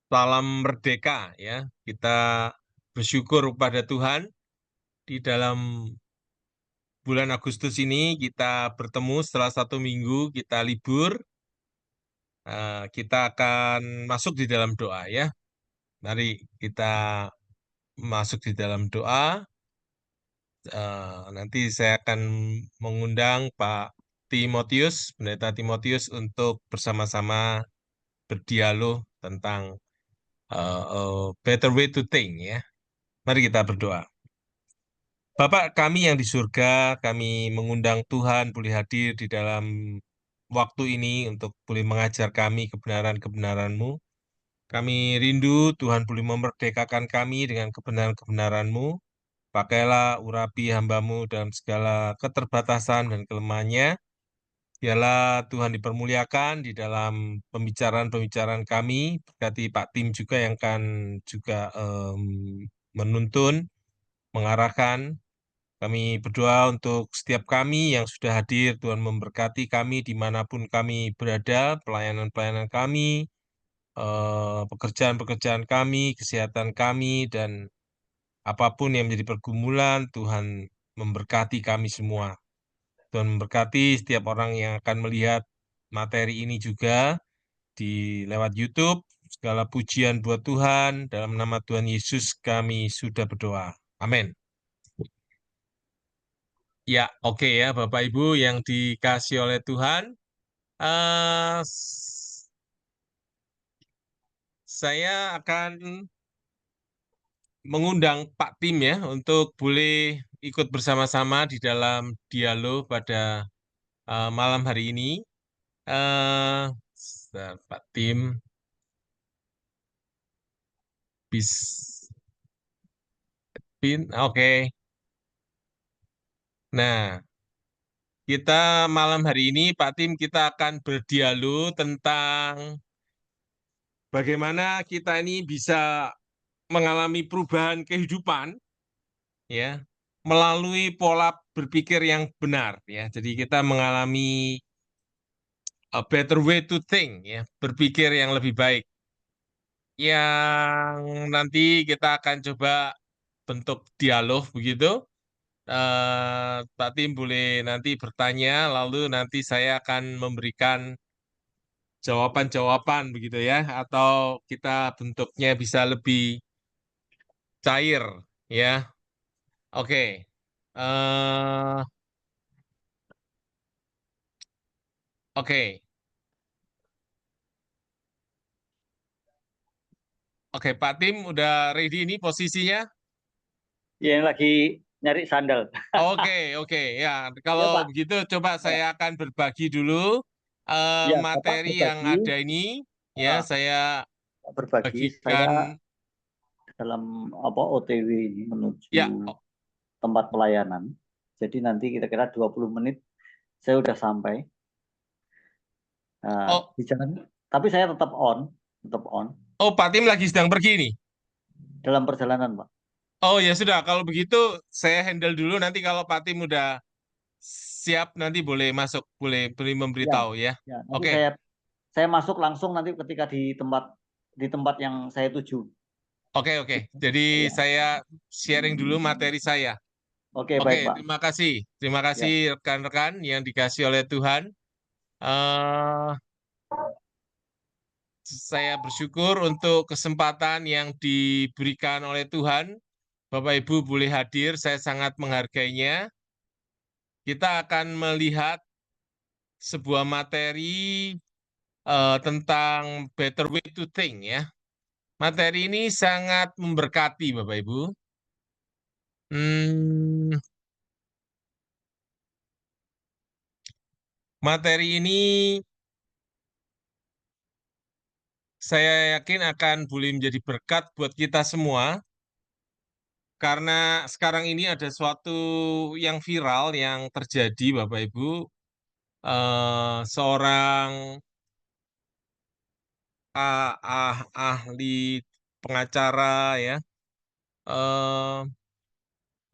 Salam merdeka ya. Kita bersyukur kepada Tuhan di dalam bulan Agustus ini kita bertemu setelah 1 minggu kita libur. Kita akan masuk di dalam doa ya. Mari kita masuk di dalam doa. Nanti saya akan mengundang Pak Timotius, Pendeta Timotius untuk bersama-sama berdialog tentang better way to think ya. Mari kita berdoa. Bapak kami yang di surga, kami mengundang Tuhan boleh hadir di dalam waktu ini untuk boleh mengajar kami kebenaran-kebenaran-Mu. Kami rindu Tuhan boleh memerdekakan kami dengan kebenaran-kebenaran-Mu. Pakailah urapi hamba-Mu dalam segala keterbatasan dan kelemahannya. Biarlah Tuhan dipermuliakan di dalam pembicaraan-pembicaraan kami. Berkati Pak Tim juga yang akan juga menuntun, mengarahkan. Kami berdoa untuk setiap kami yang sudah hadir, Tuhan memberkati kami dimanapun kami berada, pelayanan-pelayanan kami, pekerjaan-pekerjaan kami, kesehatan kami, dan apapun yang menjadi pergumulan, Tuhan memberkati kami semua. Tuhan memberkati setiap orang yang akan melihat materi ini juga di lewat YouTube. Segala pujian buat Tuhan, dalam nama Tuhan Yesus kami sudah berdoa. Amin. Ya, oke ya, Bapak Ibu yang dikasih oleh Tuhan. Saya akan mengundang Pak Tim ya untuk boleh ikut bersama-sama di dalam dialog pada malam hari ini. Pak Tim, oke. Nah, kita malam hari ini, Pak Tim, kita akan berdialog tentang bagaimana kita ini bisa mengalami perubahan kehidupan ya melalui pola berpikir yang benar ya. Jadi kita mengalami a better way to think ya, berpikir yang lebih baik. Yang nanti kita akan coba bentuk dialog begitu. Pak Tim boleh nanti bertanya, lalu nanti saya akan memberikan jawaban-jawaban begitu ya, atau kita bentuknya bisa lebih cair ya. Oke. eh oke. Oke, Pak Tim udah ready ini posisinya? Ya, yang lagi nyari sandal. Oke, oke. Ya, kalau Ya, Pak. begitu coba saya akan berbagi dulu Ya, Bapak materi yang berbagi, ada ini. Ya, saya saya bagikan. dalam OTW ini menuju Ya, tempat pelayanan. Jadi nanti kira-kira 20 menit saya udah sampai oh, di jalan. Tapi saya tetap on oh, Pak Tim lagi sedang pergi nih. dalam perjalanan, Pak. Oh ya sudah, kalau begitu saya handle dulu. Nanti kalau Pak Tim udah siap, nanti boleh masuk, boleh Ya, memberitahu ya. ya. Nanti Oke, saya masuk langsung nanti ketika di tempat yang saya tuju. oke, oke. Jadi Ya. saya sharing dulu materi saya. Oke, Oke, baik, Pak. terima kasih. Terima kasih Ya. rekan-rekan yang dikasih oleh Tuhan. eh saya bersyukur untuk kesempatan yang diberikan oleh Tuhan. Bapak Ibu boleh hadir, saya sangat menghargainya. Kita akan melihat sebuah materi tentang better way to think ya. Materi ini sangat memberkati Bapak Ibu. Hmm, materi ini saya yakin akan boleh menjadi berkat buat kita semua. Karena sekarang ini ada suatu yang viral yang terjadi, Bapak Ibu. Seorang ahli pengacara ya, eh,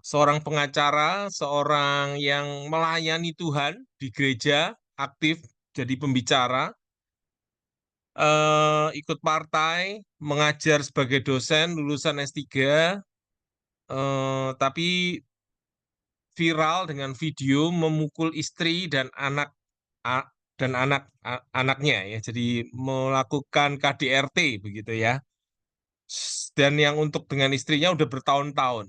seorang pengacara, seorang yang melayani Tuhan di gereja, aktif jadi pembicara. ikut partai, mengajar sebagai dosen lulusan S3, tapi viral dengan video memukul istri dan anaknya ya. Jadi melakukan KDRT begitu ya. Dan yang untuk dengan istrinya udah bertahun-tahun.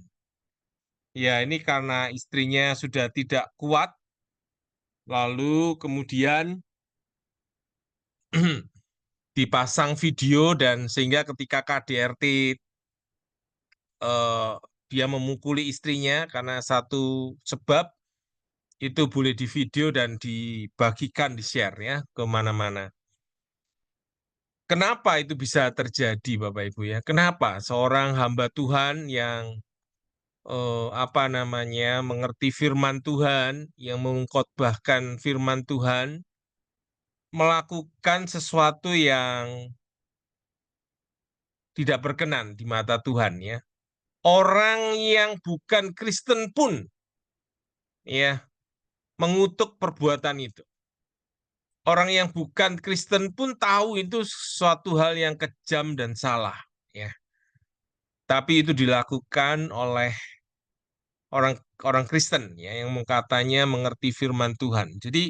Ya, ini karena istrinya sudah tidak kuat, lalu kemudian dipasang video dan sehingga ketika KDRT eh, dia memukuli istrinya karena satu sebab itu boleh divideo dan dibagikan, di-share ya kemana-mana. Kenapa itu bisa terjadi, Bapak Ibu ya? Kenapa seorang hamba Tuhan yang apa namanya mengerti firman Tuhan, yang mengkhotbahkan firman Tuhan, melakukan sesuatu yang tidak berkenan di mata Tuhan ya. Orang yang bukan Kristen pun ya mengutuk perbuatan itu. Orang yang bukan Kristen pun tahu itu suatu hal yang kejam dan salah ya. Tapi itu dilakukan oleh orang orang Kristen ya yang katanya mengerti firman Tuhan. Jadi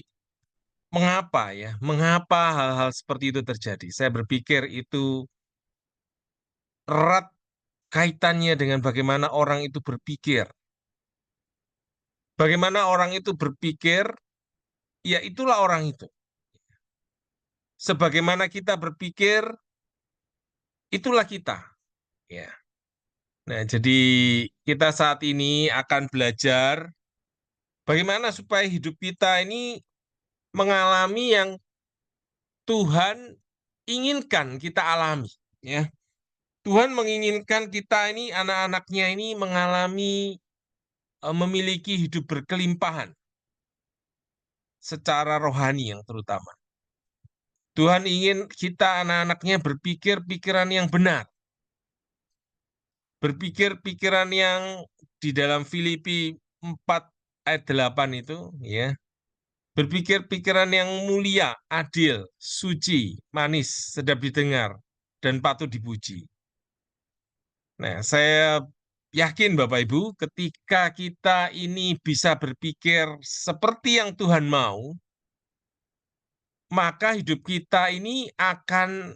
mengapa ya? Mengapa hal-hal seperti itu terjadi? Saya berpikir itu erat kaitannya dengan bagaimana orang itu berpikir. Bagaimana orang itu berpikir, ya itulah orang itu. Sebagaimana kita berpikir, itulah kita. Ya. Nah, jadi kita saat ini akan belajar bagaimana supaya hidup kita ini mengalami yang Tuhan inginkan kita alami. Ya. Tuhan menginginkan kita ini, anak-anaknya ini mengalami, memiliki hidup berkelimpahan secara rohani yang terutama. Tuhan ingin kita anak-anaknya berpikir pikiran yang benar. Berpikir pikiran yang di dalam Filipi 4 ayat 8 itu ya. Berpikir pikiran yang mulia, adil, suci, manis, sedap didengar, dan patut dipuji. Nah, saya yakin Bapak Ibu, ketika kita ini bisa berpikir seperti yang Tuhan mau, maka hidup kita ini akan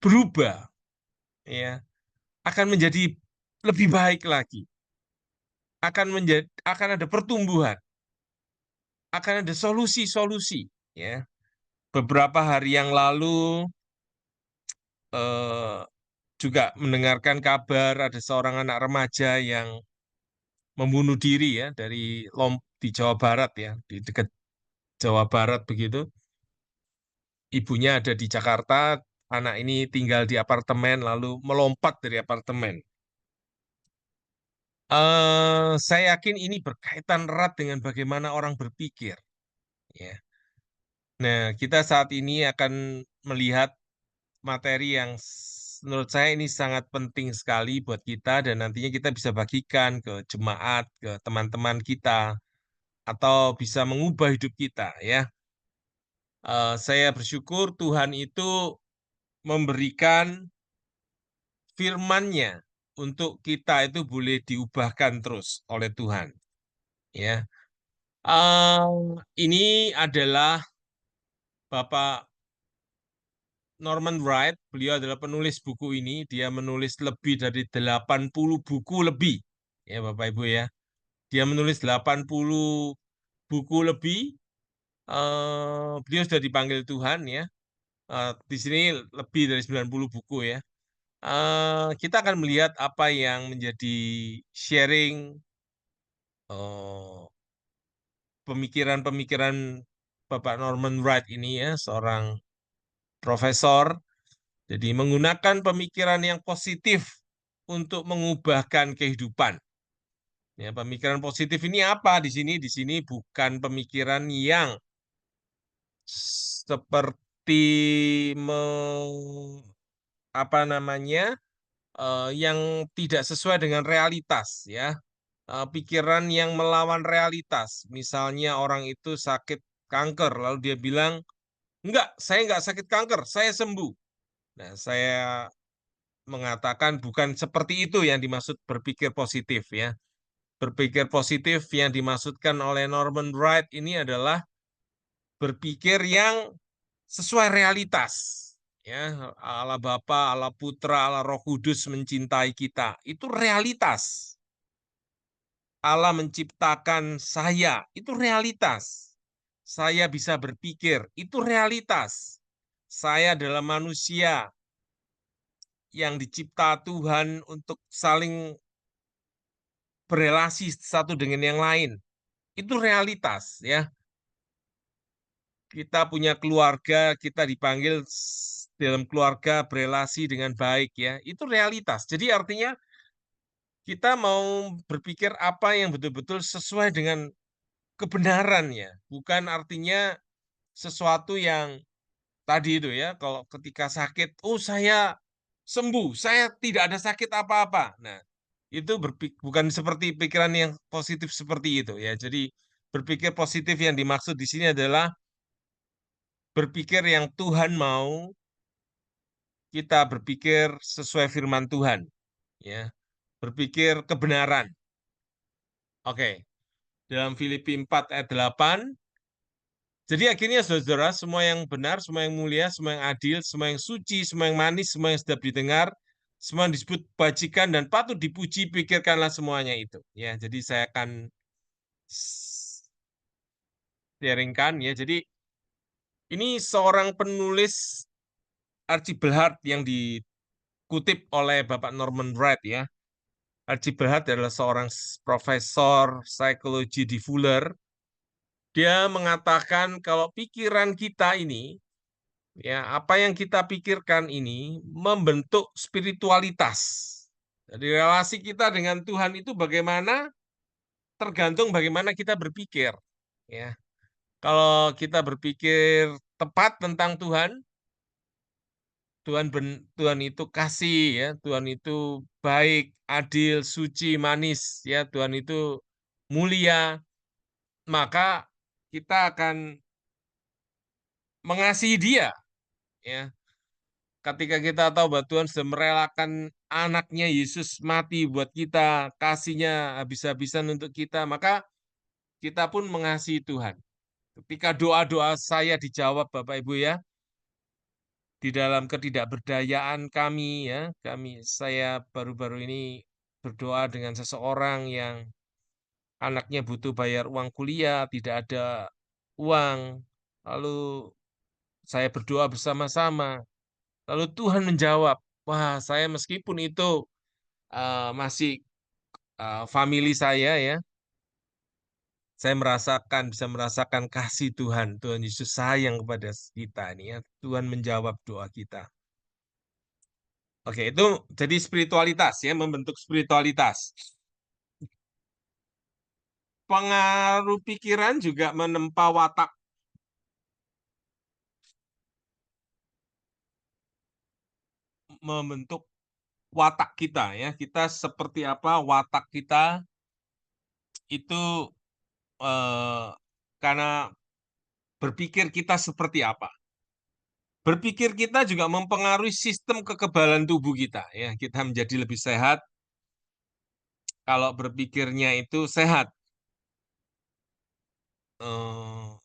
berubah, ya, akan menjadi lebih baik lagi, akan ada pertumbuhan, akan ada solusi-solusi, ya. Beberapa hari yang lalu eh, juga mendengarkan kabar ada seorang anak remaja yang membunuh diri ya di Jawa Barat ya, di dekat Jawa Barat begitu. Ibunya ada di Jakarta, anak ini tinggal di apartemen lalu melompat dari apartemen. Saya yakin ini berkaitan erat dengan bagaimana orang berpikir. Ya. Nah, kita saat ini akan melihat materi yang menurut saya ini sangat penting sekali buat kita dan nantinya kita bisa bagikan ke jemaat, ke teman-teman kita, atau bisa mengubah hidup kita ya. Saya bersyukur Tuhan itu memberikan firman-Nya untuk kita itu boleh diubahkan terus oleh Tuhan ya. Eh, ini adalah Bapak Norman Wright, beliau adalah penulis buku ini. Dia menulis lebih dari 80 buku lebih. Ya, Bapak Ibu ya. Dia menulis 80 buku lebih. Beliau sudah dipanggil Tuhan ya. Di sini lebih dari 90 buku ya. Kita akan melihat apa yang menjadi sharing eh, pemikiran-pemikiran Bapak Norman Wright ini ya, seorang profesor. Jadi menggunakan pemikiran yang positif untuk mengubahkan kehidupan. Ya, pemikiran positif ini apa di sini? Di sini bukan pemikiran yang seperti apa namanya yang tidak sesuai dengan realitas ya. Pikiran yang melawan realitas. Misalnya orang itu sakit kanker lalu dia bilang Enggak, saya enggak sakit kanker, saya sembuh. Nah, saya mengatakan bukan seperti itu yang dimaksud berpikir positif ya. Berpikir positif yang dimaksudkan oleh Norman Wright ini adalah berpikir yang sesuai realitas. Ya, Allah Bapa, Allah Putra, Allah Roh Kudus mencintai kita. Itu realitas. Allah menciptakan saya, itu realitas. Saya bisa berpikir, itu realitas. Saya adalah manusia yang dicipta Tuhan untuk saling berelasi satu dengan yang lain. Itu realitas ya. Kita punya keluarga, kita dipanggil dalam keluarga berelasi dengan baik ya. Itu realitas. Jadi artinya kita mau berpikir apa yang betul-betul sesuai dengan kebenarannya, bukan artinya sesuatu yang tadi itu ya, kalau ketika sakit, oh saya sembuh, saya tidak ada sakit apa-apa. Nah, itu bukan seperti pikiran yang positif seperti itu ya. Jadi berpikir positif yang dimaksud di sini adalah berpikir yang Tuhan mau, kita berpikir sesuai firman Tuhan ya. Berpikir kebenaran. Oke. Dalam Filipi 4 ayat 8, jadi akhirnya saudara, semua yang benar, semua yang mulia, semua yang adil, semua yang suci, semua yang manis, semua yang sedap didengar, semua yang disebut bajikan dan patut dipuji, pikirkanlah semuanya itu. Ya, jadi saya akan sharingkan ya. Jadi ini seorang penulis Archibald Hart yang dikutip oleh Bapak Norman Wright ya. Archibald Hart adalah seorang profesor psikologi di Fuller. Dia mengatakan kalau pikiran kita ini, ya, apa yang kita pikirkan ini membentuk spiritualitas. Jadi relasi kita dengan Tuhan itu bagaimana tergantung bagaimana kita berpikir. Ya, kalau kita berpikir tepat tentang Tuhan, Tuhan itu kasih, ya, Tuhan itu baik, adil, suci, manis, ya, Tuhan itu mulia, maka kita akan mengasihi Dia, ya. Ketika kita tahu bahwa Tuhan sudah merelakan anaknya Yesus mati buat kita, kasihnya habis-habisan untuk kita, maka kita pun mengasihi Tuhan. Ketika doa-doa saya dijawab Bapak Ibu ya, di dalam ketidakberdayaan kami ya, saya baru-baru ini berdoa dengan seseorang yang anaknya butuh bayar uang kuliah, tidak ada uang. Lalu saya berdoa bersama-sama. Lalu Tuhan menjawab, wah saya meskipun itu masih family saya ya, saya bisa merasakan kasih Tuhan. Tuhan Yesus sayang kepada kita ini ya. Tuhan menjawab doa kita. Oke, itu jadi spiritualitas ya, membentuk spiritualitas. Pengaruh pikiran juga menempa watak, membentuk watak kita ya. Kita seperti apa watak kita itu karena berpikir kita seperti apa. Berpikir kita juga mempengaruhi sistem kekebalan tubuh kita ya. Kita menjadi lebih sehat kalau berpikirnya itu sehat.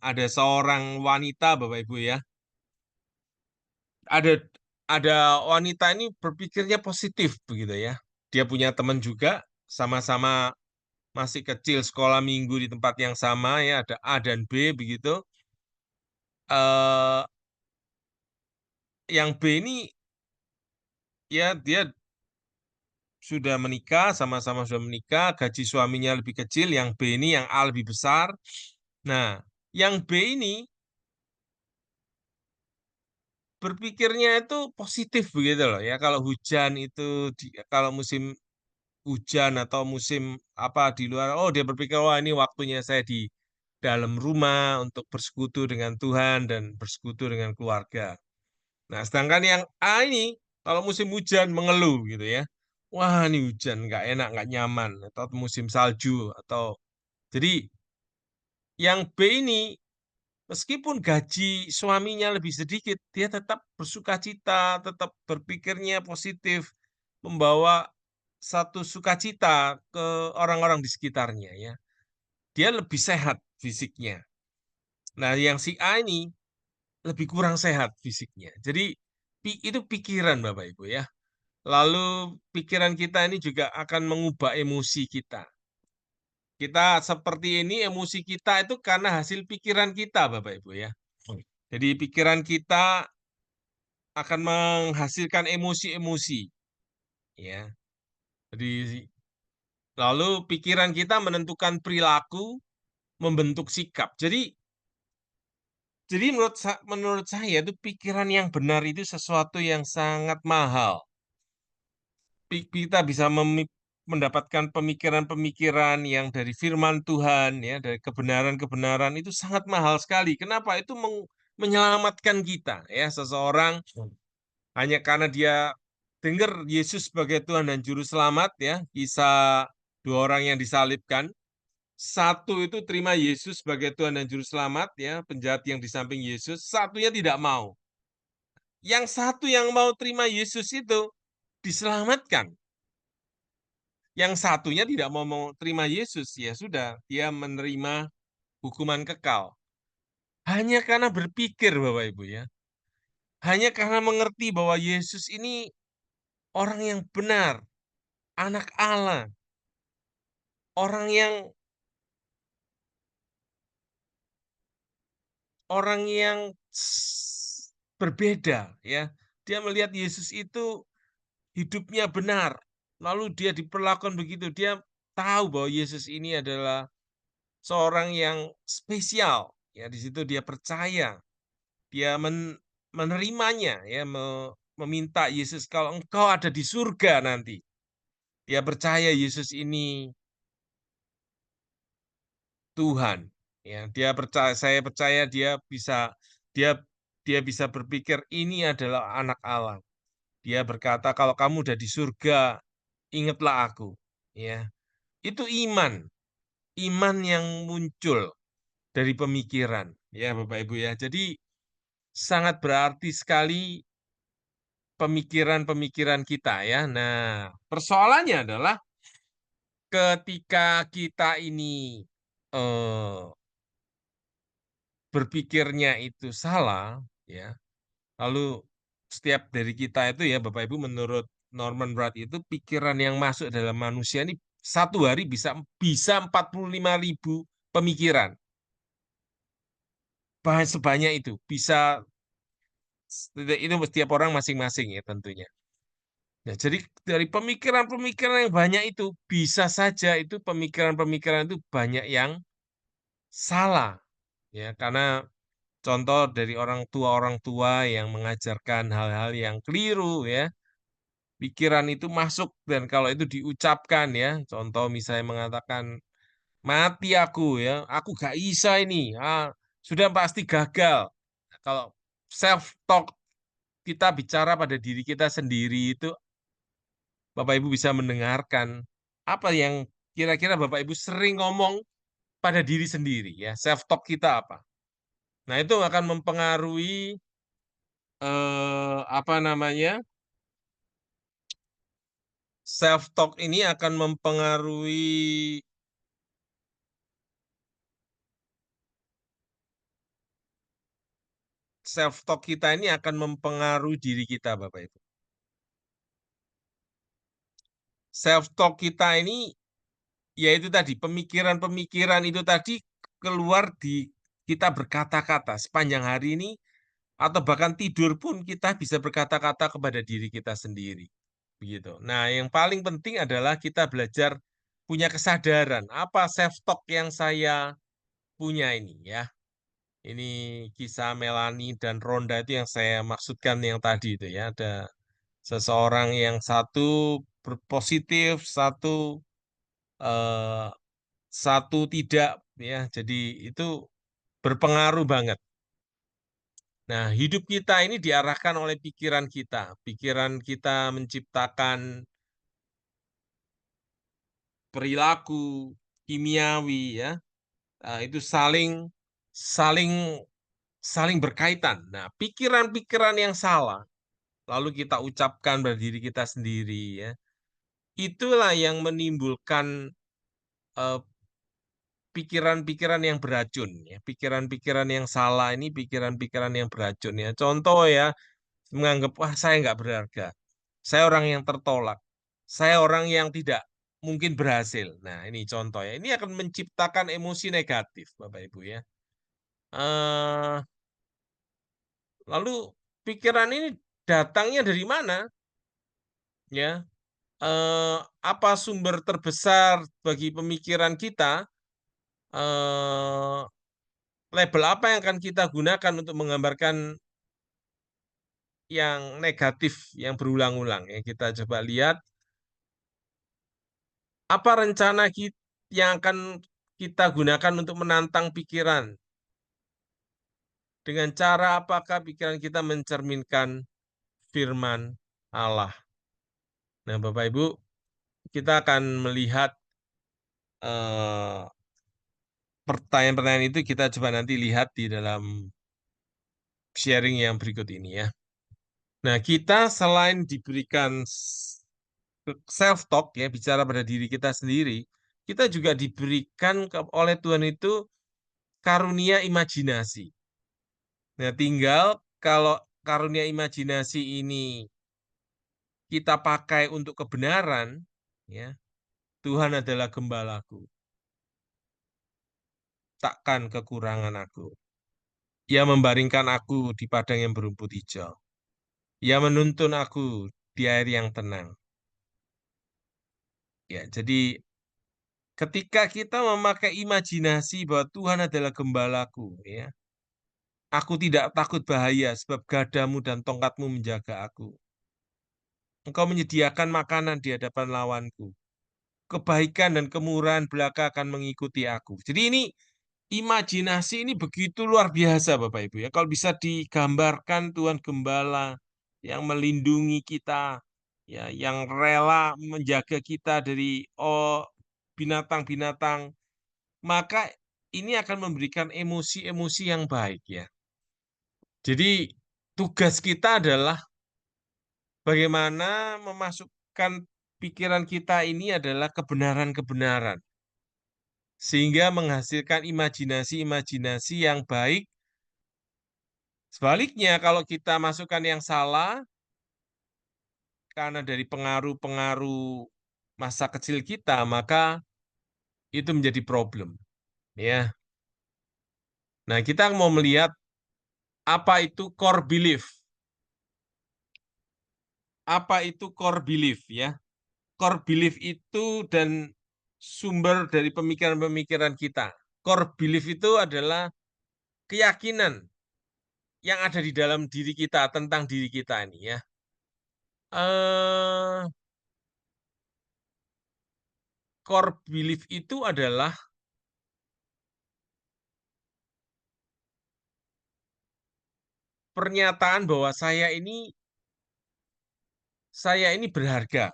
Ada seorang wanita Bapak Ibu ya. Ada ada wanita ini berpikirnya positif begitu ya. Dia punya teman juga, sama-sama masih kecil sekolah minggu di tempat yang sama ya, ada A dan B begitu. eh yang B ini ya dia sudah menikah, sama-sama sudah menikah, gaji suaminya lebih kecil, yang B ini yang A lebih besar. Nah, yang B ini berpikirnya itu positif begitu loh ya. Kalau hujan itu kalau musim hujan atau musim apa di luar, oh dia berpikir wah ini waktunya saya di dalam rumah untuk bersekutu dengan Tuhan dan bersekutu dengan keluarga. Nah, sedangkan yang A ini kalau musim hujan mengeluh gitu ya. Wah, ini hujan nggak enak, nggak nyaman, atau musim salju atau jadi yang B ini Meskipun gaji suaminya lebih sedikit, dia tetap bersukacita, tetap berpikirnya positif, membawa satu sukacita ke orang-orang di sekitarnya ya. Dia lebih sehat fisiknya. Nah, yang si A ini lebih kurang sehat fisiknya. Jadi itu pikiran Bapak Ibu ya. Lalu pikiran kita ini juga akan mengubah emosi kita. Kita seperti ini, emosi kita itu karena hasil pikiran kita Bapak Ibu ya. Jadi pikiran kita akan menghasilkan emosi-emosi ya. Jadi lalu pikiran kita menentukan perilaku, membentuk sikap. Jadi menurut saya itu pikiran yang benar itu sesuatu yang sangat mahal. Kita bisa mendapatkan pemikiran-pemikiran yang dari firman Tuhan ya, dari kebenaran-kebenaran itu sangat mahal sekali. Kenapa? Itu menyelamatkan kita ya, seseorang hanya karena dia dengar Yesus sebagai Tuhan dan Juru Selamat ya, kisah dua orang yang disalibkan. Satu itu terima Yesus sebagai Tuhan dan Juru Selamat ya, penjahat yang di samping Yesus, satunya tidak mau. Yang satu yang mau terima Yesus itu diselamatkan. Yang satunya tidak mau terima Yesus, ya sudah, dia menerima hukuman kekal. Hanya karena berpikir, Bapak Ibu ya. Hanya karena mengerti bahwa Yesus ini orang yang benar, anak Allah, orang yang berbeda ya. Dia melihat Yesus itu hidupnya benar, lalu dia diperlakukan begitu. Dia tahu bahwa Yesus ini adalah seorang yang spesial. Ya, di situ dia percaya, dia menerimanya, ya, meminta Yesus kalau engkau ada di surga nanti. Dia percaya Yesus ini Tuhan. Ya, saya percaya dia dia bisa berpikir ini adalah anak Allah. Dia berkata kalau kamu udah di surga, ingatlah aku. Ya, itu iman, iman yang muncul dari pemikiran, ya Bapak Ibu ya. Jadi sangat berarti sekali pemikiran-pemikiran kita ya. Nah, persoalannya adalah ketika kita ini eh, berpikirnya itu salah, ya. Lalu setiap dari kita itu ya Bapak Ibu menurut Norman Broad itu pikiran yang masuk dalam manusia ini satu hari bisa bisa 45.000 pemikiran. Sebanyak itu bisa itu setiap orang masing-masing ya tentunya. Nah, jadi dari pemikiran-pemikiran yang banyak itu bisa saja itu pemikiran-pemikiran itu banyak yang salah ya karena contoh dari orang tua yang mengajarkan hal-hal yang keliru ya. Pikiran itu masuk dan kalau itu diucapkan ya, contoh misalnya mengatakan mati aku ya, aku gak bisa ini, sudah pasti gagal. Kalau self talk kita bicara pada diri kita sendiri itu Bapak Ibu bisa mendengarkan apa yang kira-kira Bapak Ibu sering ngomong pada diri sendiri ya, self talk kita apa. Nah, itu akan mempengaruhi apa namanya? Self talk ini akan mempengaruhi self talk kita ini akan mempengaruhi diri kita Bapak Ibu. Self talk kita ini yaitu tadi pemikiran-pemikiran itu tadi keluar di kita berkata-kata sepanjang hari ini atau bahkan tidur pun kita bisa berkata-kata kepada diri kita sendiri. Begitu. Nah, yang paling penting adalah kita belajar punya kesadaran apa self talk yang saya punya ini ya. Ini kisah Melanie dan Ronda itu yang saya maksudkan yang tadi itu ya. Ada seseorang yang satu berpositif, eh, satu tidak ya. Jadi itu berpengaruh banget. Nah, hidup kita ini diarahkan oleh pikiran kita. Pikiran kita menciptakan perilaku kimiawi ya. Itu saling saling saling berkaitan. Nah, pikiran-pikiran yang salah lalu kita ucapkan pada diri kita sendiri ya. Itulah yang menimbulkan eh, pikiran-pikiran yang beracun ya. Pikiran-pikiran yang salah ini pikiran-pikiran yang beracun ya. Contoh ya, menganggap wah saya nggak berharga. Saya orang yang tertolak. Saya orang yang tidak mungkin berhasil. Nah, ini contoh ya. Ini akan menciptakan emosi negatif, Bapak Ibu ya. Eh, lalu pikiran ini datangnya dari mana? Ya, eh, apa sumber terbesar bagi pemikiran kita? Eh, label apa yang akan kita gunakan untuk menggambarkan yang negatif yang berulang-ulang? Ya, kita coba lihat apa rencana kita yang akan kita gunakan untuk menantang pikiran. Dengan cara apakah pikiran kita mencerminkan firman Allah. Nah, Bapak Ibu, kita akan melihat eh, pertanyaan-pertanyaan itu kita coba nanti lihat di dalam sharing yang berikut ini ya. Nah, kita selain diberikan self-talk ya, bicara pada diri kita sendiri, kita juga diberikan oleh Tuhan itu karunia imajinasi. Nah, tinggal kalau karunia imajinasi ini kita pakai untuk kebenaran, ya, Tuhan adalah gembalaku, takkan kekurangan aku. Ia membaringkan aku di padang yang berumput hijau. Ia menuntun aku di air yang tenang. Ya, jadi ketika kita memakai imajinasi bahwa Tuhan adalah gembalaku, ya, aku tidak takut bahaya sebab gadamu dan tongkatmu menjaga aku. Engkau menyediakan makanan di hadapan lawanku. Kebaikan dan kemurahan belaka akan mengikuti aku. Jadi ini imajinasi ini begitu luar biasa Bapak Ibu ya. Kalau bisa digambarkan Tuhan Gembala yang melindungi kita, ya, yang rela menjaga kita dari binatang-binatang, maka ini akan memberikan emosi-emosi yang baik ya. Jadi tugas kita adalah bagaimana memasukkan pikiran kita ini adalah kebenaran-kebenaran sehingga menghasilkan imajinasi-imajinasi yang baik. Sebaliknya, kalau kita masukkan yang salah, karena dari pengaruh-pengaruh masa kecil kita, maka itu menjadi problem. Ya, nah kita mau melihat apa itu core belief, apa itu core belief ya. Core belief itu dan sumber dari pemikiran-pemikiran kita. Core belief itu adalah keyakinan yang ada di dalam diri kita tentang diri kita ini ya. Eh, core belief itu adalah pernyataan bahwa saya ini berharga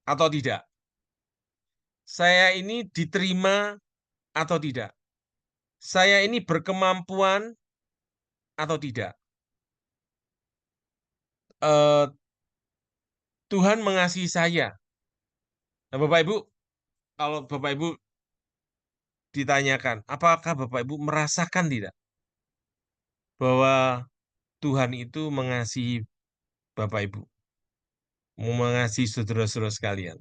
atau tidak. Saya ini diterima atau tidak. Saya ini berkemampuan atau tidak. Eh, Tuhan mengasihi saya. Nah, Bapak Ibu, kalau Bapak Ibu ditanyakan, apakah Bapak Ibu merasakan tidak bahwa Tuhan itu mengasihi Bapak Ibu, mengasihi saudara-saudara sekalian.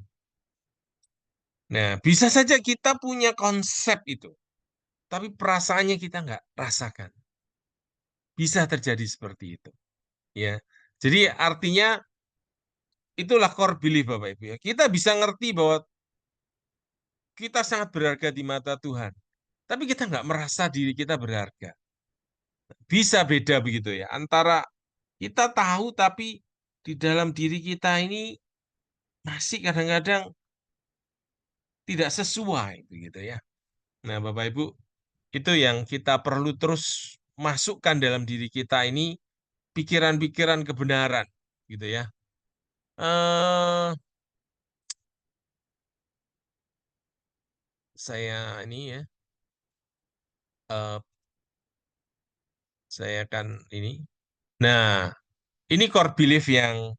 Nah, bisa saja kita punya konsep itu, tapi perasaannya kita nggak rasakan. Bisa terjadi seperti itu. Ya, jadi artinya itulah core belief Bapak Ibu ya. Kita bisa ngerti bahwa kita sangat berharga di mata Tuhan, tapi kita nggak merasa diri kita berharga. Bisa beda begitu ya, antara kita tahu tapi di dalam diri kita ini masih kadang-kadang tidak sesuai begitu ya. Nah, Bapak Ibu, itu yang kita perlu terus masukkan dalam diri kita ini pikiran-pikiran kebenaran gitu ya. Eh saya ini ya Saya akan ini. Nah, ini core belief yang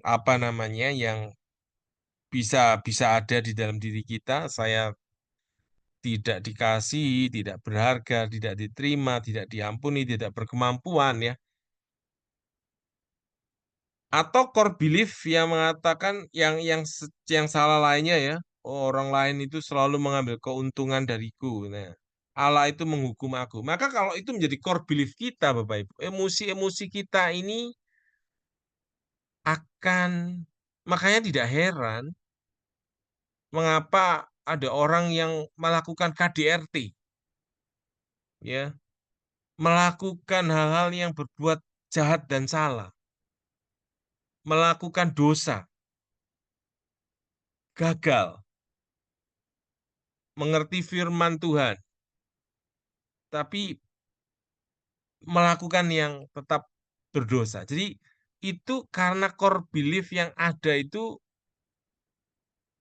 apa namanya, yang bisa bisa ada di dalam diri kita. Saya tidak dikasih, tidak berharga, tidak diterima, tidak diampuni, tidak berkemampuan ya. Atau core belief yang mengatakan yang salah lainnya ya, oh, orang lain itu selalu mengambil keuntungan dariku. Nah, Allah itu menghukum aku. Maka kalau itu menjadi core belief kita, Bapak Ibu, emosi-emosi kita ini akan, makanya tidak heran mengapa ada orang yang melakukan KDRT, ya, melakukan hal-hal yang berbuat jahat dan salah, melakukan dosa, gagal, mengerti firman Tuhan, tapi melakukan yang tetap berdosa. Jadi itu karena core belief yang ada itu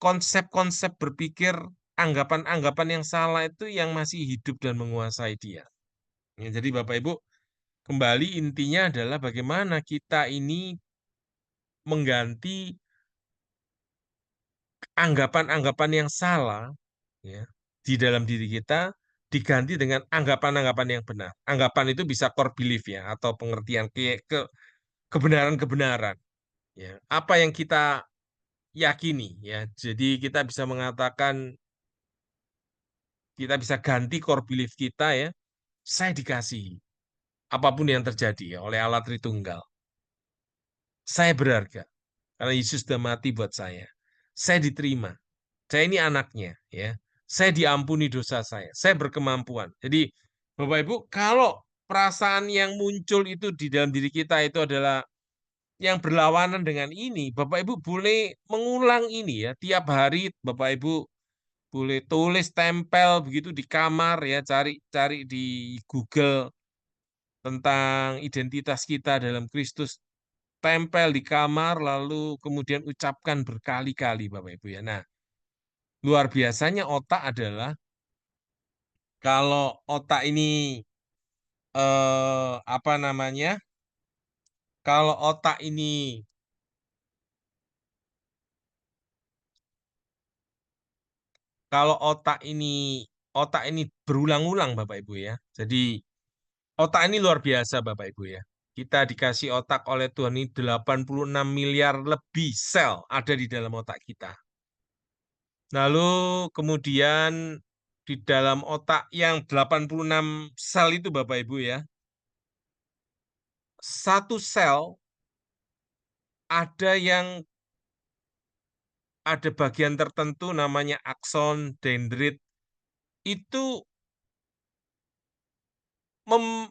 konsep-konsep berpikir, anggapan-anggapan yang salah itu yang masih hidup dan menguasai dia. Ya, jadi Bapak Ibu, kembali intinya adalah bagaimana kita ini mengganti anggapan-anggapan yang salah ya di dalam diri kita diganti dengan anggapan-anggapan yang benar. Anggapan itu bisa core belief ya atau pengertian kebenaran-kebenaran ya. Apa yang kita yakini ya. Jadi kita bisa mengatakan kita bisa ganti core belief kita ya. Saya dikasihi apapun yang terjadi ya oleh Allah Tritunggal. Saya berharga karena Yesus sudah mati buat saya. Saya diterima. Saya ini anaknya, ya. Saya diampuni dosa saya. Saya berkemampuan. Jadi, Bapak Ibu, kalau perasaan yang muncul itu di dalam diri kita itu adalah yang berlawanan dengan ini, Bapak Ibu boleh mengulang ini ya. Tiap hari Bapak Ibu boleh tulis tempel begitu di kamar ya, cari-cari di Google tentang identitas kita dalam Kristus. Tempel di kamar lalu kemudian ucapkan berkali-kali Bapak Ibu ya. Nah, luar biasanya otak adalah kalau otak ini apa namanya? Kalau otak ini kalau otak ini berulang-ulang Bapak Ibu ya. Jadi otak ini luar biasa Bapak Ibu ya. Kita dikasih otak oleh Tuhan ini 86 miliar lebih sel ada di dalam otak kita. Lalu kemudian di dalam otak yang 86 sel itu Bapak Ibu ya, satu sel ada yang ada bagian tertentu namanya akson, dendrit, itu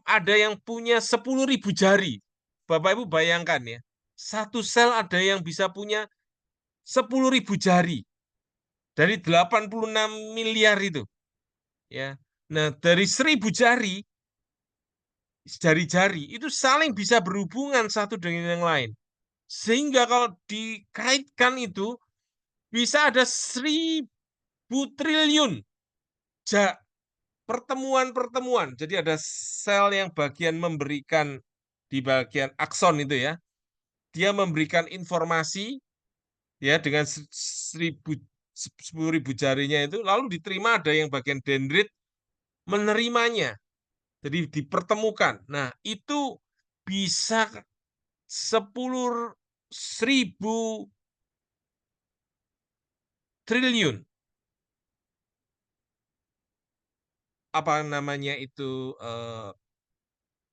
ada yang punya 10.000 jari. Bapak Ibu bayangkan ya, satu sel ada yang bisa punya 10.000 jari dari 86 miliar itu. Ya, nah dari 1.000 jari-jari itu saling bisa berhubungan satu dengan yang lain. Sehingga kalau dikaitkan itu bisa ada 1.000 triliun pertemuan-pertemuan. Jadi ada sel yang bagian memberikan di bagian akson itu ya. Dia memberikan informasi ya dengan 10.000 jarinya itu lalu diterima ada yang bagian dendrit menerimanya. Jadi dipertemukan. Nah, itu bisa 10.000 triliun apa namanya itu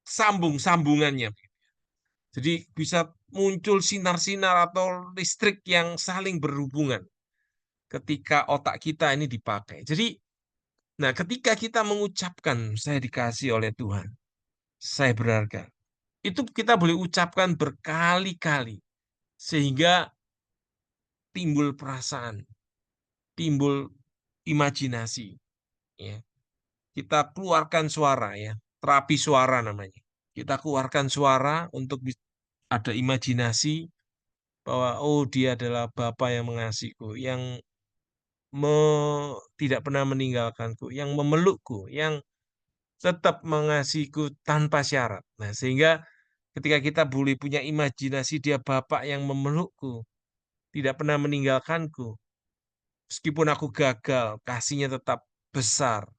sambungannya. Jadi bisa muncul sinar-sinar atau listrik yang saling berhubungan ketika otak kita ini dipakai. Jadi, nah ketika kita mengucapkan saya dikasih oleh Tuhan, saya berharga, itu kita boleh ucapkan berkali-kali sehingga timbul perasaan, timbul imajinasi. Ya. Kita keluarkan suara ya, terapi suara namanya. Kita keluarkan suara untuk ada imajinasi bahwa oh dia adalah Bapa yang mengasihiku, yang tidak pernah meninggalkanku, yang memelukku, yang tetap mengasihiku tanpa syarat. Nah, sehingga ketika kita boleh punya imajinasi dia Bapak yang memelukku, tidak pernah meninggalkanku, meskipun aku gagal, kasihnya tetap besar.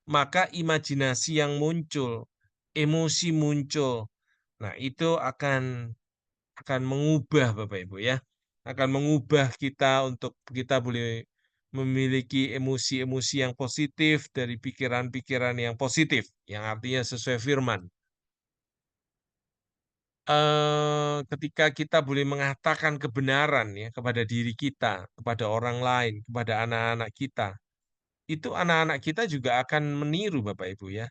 Maka imajinasi yang muncul, emosi muncul. Nah, itu akan mengubah Bapak Ibu ya. Akan mengubah kita untuk kita boleh memiliki emosi-emosi yang positif dari pikiran-pikiran yang positif, yang artinya sesuai firman. Ketika kita boleh mengatakan kebenaran ya kepada diri kita, kepada orang lain, kepada anak-anak kita, itu anak-anak kita juga akan meniru Bapak Ibu ya.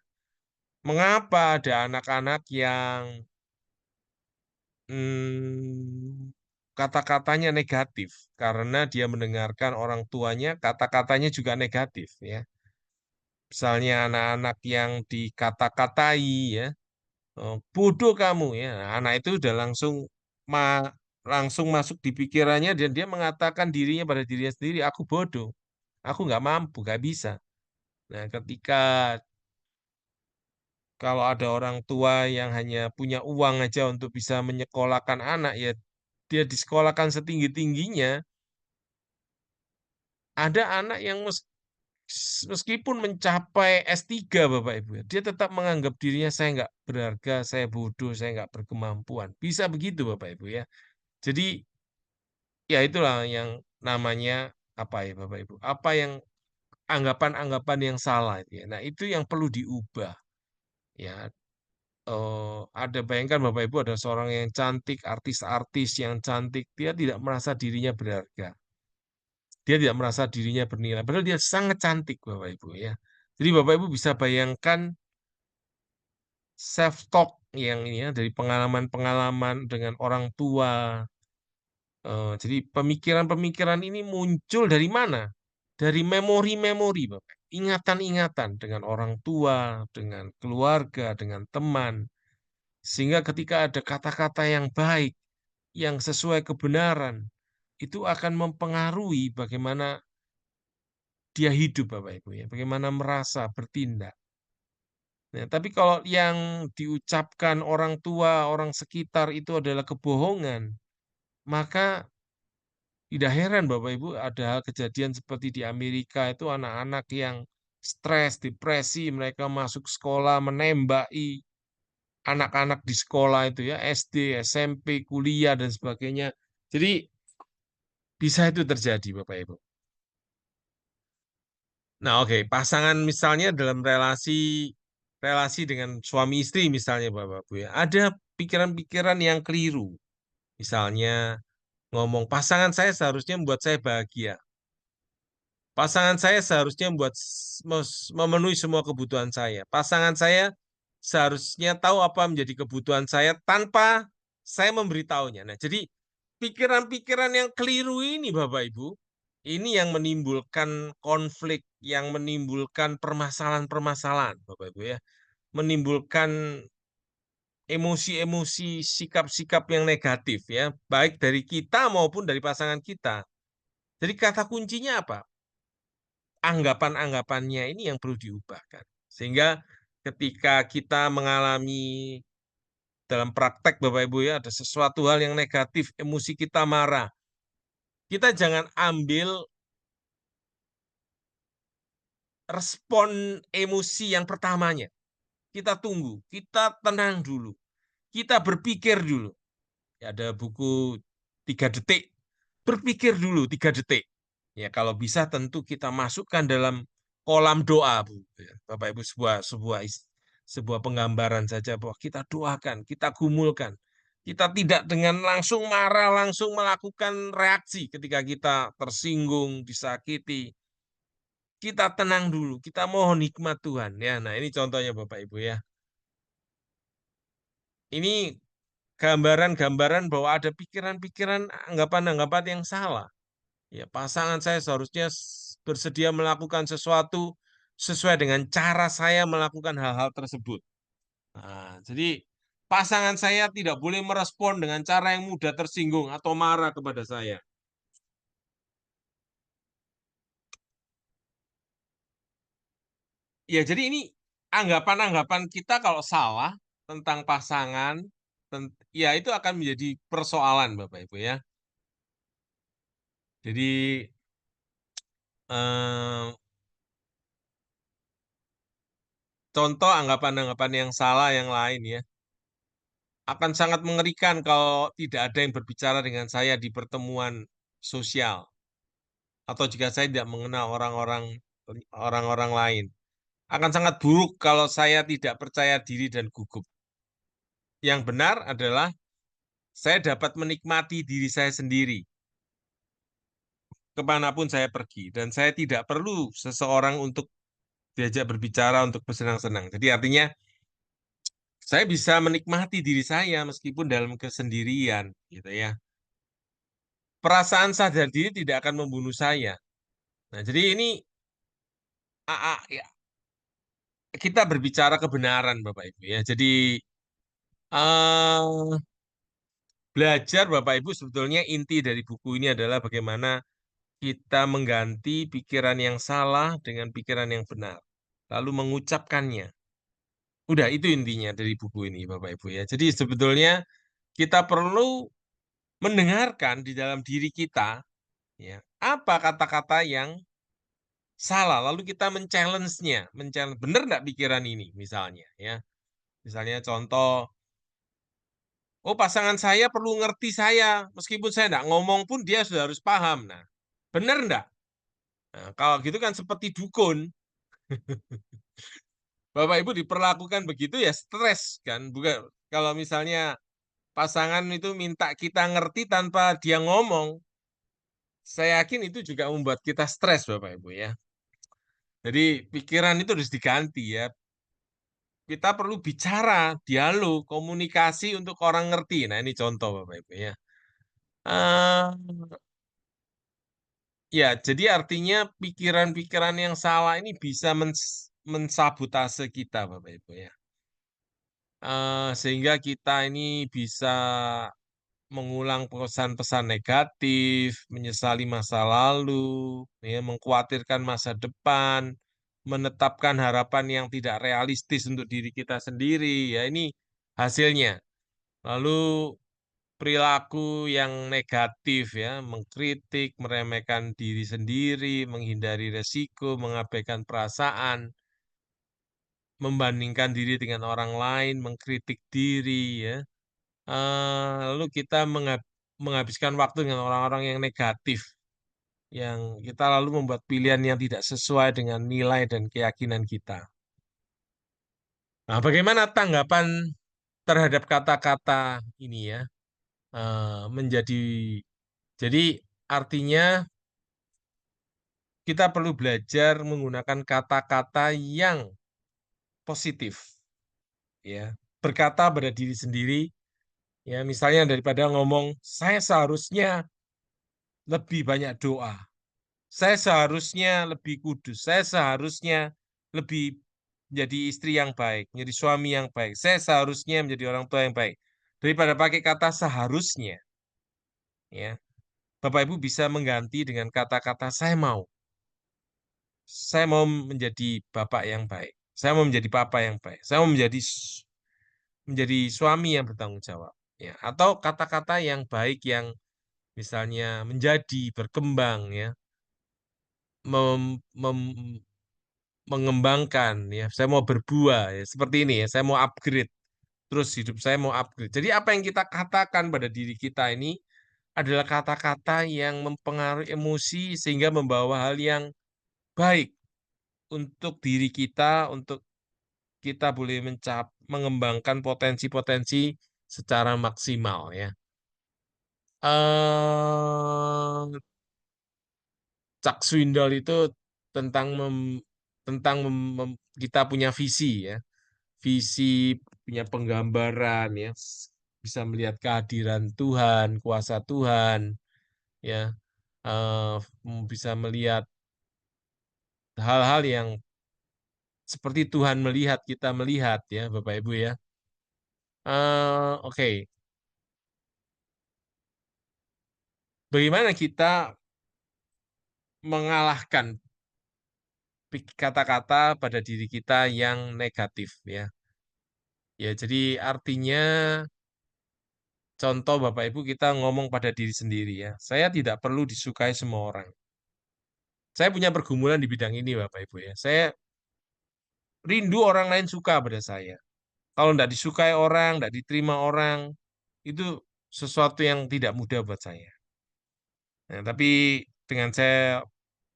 Mengapa ada anak-anak yang kata-katanya negatif? Karena dia mendengarkan orang tuanya, kata-katanya juga negatif ya. Misalnya anak-anak yang dikata-katai ya, oh, bodoh kamu ya. Nah, anak itu udah langsung masuk di pikirannya dan dia mengatakan dirinya pada dirinya sendiri, aku bodoh, aku nggak mampu, nggak bisa. Nah, ketika kalau ada orang tua yang hanya punya uang aja untuk bisa menyekolahkan anak, ya dia disekolahkan setinggi-tingginya. Ada anak yang meskipun mencapai S3, Bapak Ibu, ya, dia tetap menganggap dirinya saya nggak berharga, saya bodoh, saya nggak berkemampuan. Bisa begitu, Bapak Ibu ya. Jadi ya itulah yang namanya apa ya, Bapak Ibu? Apa yang anggapan-anggapan yang salah itu ya. Nah, itu yang perlu diubah. Ya, ada bayangkan Bapak Ibu ada seorang yang cantik, artis-artis yang cantik, dia tidak merasa dirinya berharga. Dia tidak merasa dirinya bernilai. Padahal dia sangat cantik, Bapak Ibu ya. Jadi Bapak Ibu bisa bayangkan self talk yang ini ya dari pengalaman-pengalaman dengan orang tua. Jadi pemikiran-pemikiran ini muncul dari mana? Dari memori-memori, Bapak. Ingatan-ingatan dengan orang tua, dengan keluarga, dengan teman. Sehingga ketika ada kata-kata yang baik, yang sesuai kebenaran, itu akan mempengaruhi bagaimana dia hidup, Bapak Ibu ya. Bagaimana merasa, bertindak. Nah, tapi kalau yang diucapkan orang tua, orang sekitar itu adalah kebohongan, maka tidak heran Bapak Ibu ada hal kejadian seperti di Amerika itu anak-anak yang stres, depresi, mereka masuk sekolah menembaki anak-anak di sekolah itu ya, SD, SMP, kuliah dan sebagainya. Jadi bisa itu terjadi Bapak Ibu. Nah, oke, pasangan misalnya dalam relasi relasi dengan suami istri misalnya Bapak Ibu ya, ada pikiran-pikiran yang keliru. Misalnya ngomong pasangan saya seharusnya membuat saya bahagia. Pasangan saya seharusnya membuat memenuhi semua kebutuhan saya. Pasangan saya seharusnya tahu apa menjadi kebutuhan saya tanpa saya memberitahunya. Nah, jadi pikiran-pikiran yang keliru ini, Bapak Ibu, ini yang menimbulkan konflik, yang menimbulkan permasalahan-permasalahan, Bapak Ibu ya, menimbulkan emosi-emosi, sikap-sikap yang negatif ya, baik dari kita maupun dari pasangan kita. Jadi kata kuncinya apa? Anggapan-anggapannya ini yang perlu diubahkan. Sehingga ketika kita mengalami dalam praktek Bapak Ibu ya, ada sesuatu hal yang negatif, emosi kita marah. Kita jangan ambil respon emosi yang pertamanya. Kita tunggu, kita tenang dulu, kita berpikir dulu. Ya, ada buku 3 detik, berpikir dulu 3 detik. Ya, kalau bisa tentu kita masukkan dalam kolam doa, Bu. Ya, Bapak Ibu sebuah penggambaran saja bahwa kita doakan, kita gumulkan. Kita tidak dengan langsung marah, langsung melakukan reaksi ketika kita tersinggung, disakiti. Kita tenang dulu, kita mohon hikmat Tuhan. Ya, nah ini contohnya Bapak Ibu ya. Ini gambaran-gambaran bahwa ada pikiran-pikiran, anggapan-anggapan yang salah. Ya, pasangan saya seharusnya bersedia melakukan sesuatu sesuai dengan cara saya melakukan hal-hal tersebut. Nah, jadi pasangan saya tidak boleh merespon dengan cara yang mudah tersinggung atau marah kepada saya. Ya, jadi ini anggapan-anggapan kita kalau salah tentang pasangan, ya itu akan menjadi persoalan Bapak Ibu ya. Jadi eh, contoh anggapan-anggapan yang salah yang lain ya, akan sangat mengerikan kalau tidak ada yang berbicara dengan saya di pertemuan sosial, atau jika saya tidak mengenal orang-orang lain. Akan sangat buruk kalau saya tidak percaya diri dan gugup. Yang benar adalah saya dapat menikmati diri saya sendiri kemanapun saya pergi, dan saya tidak perlu seseorang untuk diajak berbicara untuk bersenang-senang. Jadi artinya saya bisa menikmati diri saya meskipun dalam kesendirian, gitu ya. Perasaan sadar diri tidak akan membunuh saya. Nah, jadi ini ya, kita berbicara kebenaran, Bapak Ibu ya. Jadi eh, belajar, Bapak Ibu, sebetulnya inti dari buku ini adalah bagaimana kita mengganti pikiran yang salah dengan pikiran yang benar, lalu mengucapkannya. Udah, itu intinya dari buku ini, Bapak Ibu ya. Jadi sebetulnya kita perlu mendengarkan di dalam diri kita, ya, apa kata-kata yang salah, lalu kita men-challenge-nya, benar nggak pikiran ini, misalnya, ya. Misalnya contoh, oh pasangan saya perlu ngerti saya, meskipun saya nggak ngomong pun dia sudah harus paham. Nah, benar nggak? Nah, kalau gitu kan seperti dukun. Bapak Ibu diperlakukan begitu ya stres kan. Bukan kalau misalnya pasangan itu minta kita ngerti tanpa dia ngomong, saya yakin itu juga membuat kita stres Bapak Ibu ya. Jadi pikiran itu harus diganti ya. Kita perlu bicara, dialog, komunikasi untuk orang ngerti. Nah, ini contoh Bapak Ibu ya. Eh, ya, jadi artinya pikiran-pikiran yang salah ini bisa mensabotase kita Bapak Ibu ya. Sehingga kita ini bisa mengulang pesan-pesan negatif, menyesali masa lalu, ya, mengkhawatirkan masa depan, menetapkan harapan yang tidak realistis untuk diri kita sendiri. Ya, ini hasilnya. Lalu perilaku yang negatif ya, mengkritik, meremehkan diri sendiri, menghindari resiko, mengabaikan perasaan, membandingkan diri dengan orang lain, mengkritik diri ya. Lalu kita menghabiskan waktu dengan orang-orang yang negatif, yang kita lalu membuat pilihan yang tidak sesuai dengan nilai dan keyakinan kita. Nah, bagaimana tanggapan terhadap kata-kata ini ya? Menjadi jadi artinya kita perlu belajar menggunakan kata-kata yang positif, ya. Berkata pada diri sendiri, ya, misalnya daripada ngomong, saya seharusnya lebih banyak doa. Saya seharusnya lebih kudus. Saya seharusnya lebih menjadi istri yang baik, menjadi suami yang baik. Saya seharusnya menjadi orang tua yang baik. Daripada pakai kata seharusnya, ya, Bapak Ibu bisa mengganti dengan kata-kata saya mau. Saya mau menjadi bapak yang baik. Saya mau menjadi papa yang baik. Saya mau menjadi suami yang bertanggung jawab. Ya, atau kata-kata yang baik yang misalnya menjadi berkembang ya, mengembangkan ya. Saya mau berbuah ya, seperti ini ya. Saya mau upgrade. Terus hidup saya mau upgrade. Jadi apa yang kita katakan pada diri kita ini adalah kata-kata yang mempengaruhi emosi sehingga membawa hal yang baik untuk diri kita, untuk kita boleh mengembangkan potensi-potensi secara maksimal ya. Chuck Swindoll itu tentang kita punya visi ya, visi, punya penggambaran ya, bisa melihat kehadiran Tuhan, kuasa Tuhan ya, bisa melihat hal-hal yang seperti Tuhan melihat kita melihat ya, Bapak Ibu ya. Oke. Bagaimana kita mengalahkan kata-kata pada diri kita yang negatif ya. Ya, jadi artinya contoh Bapak Ibu kita ngomong pada diri sendiri ya. Saya tidak perlu disukai semua orang. Saya punya pergumulan di bidang ini Bapak Ibu ya. Saya rindu orang lain suka pada saya. Kalau tidak disukai orang, tidak diterima orang, itu sesuatu yang tidak mudah buat saya. Nah, tapi dengan saya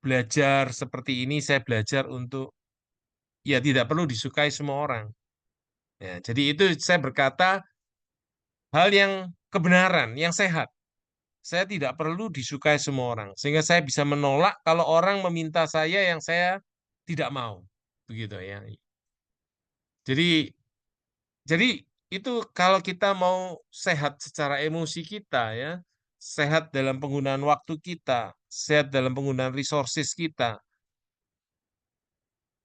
belajar seperti ini, saya belajar untuk ya tidak perlu disukai semua orang. Ya, jadi itu saya berkata hal yang kebenaran, yang sehat. Saya tidak perlu disukai semua orang, sehingga saya bisa menolak kalau orang meminta saya yang saya tidak mau. Begitu ya. Jadi Jadi itu kalau kita mau sehat secara emosi kita ya, sehat dalam penggunaan waktu kita, sehat dalam penggunaan resources kita.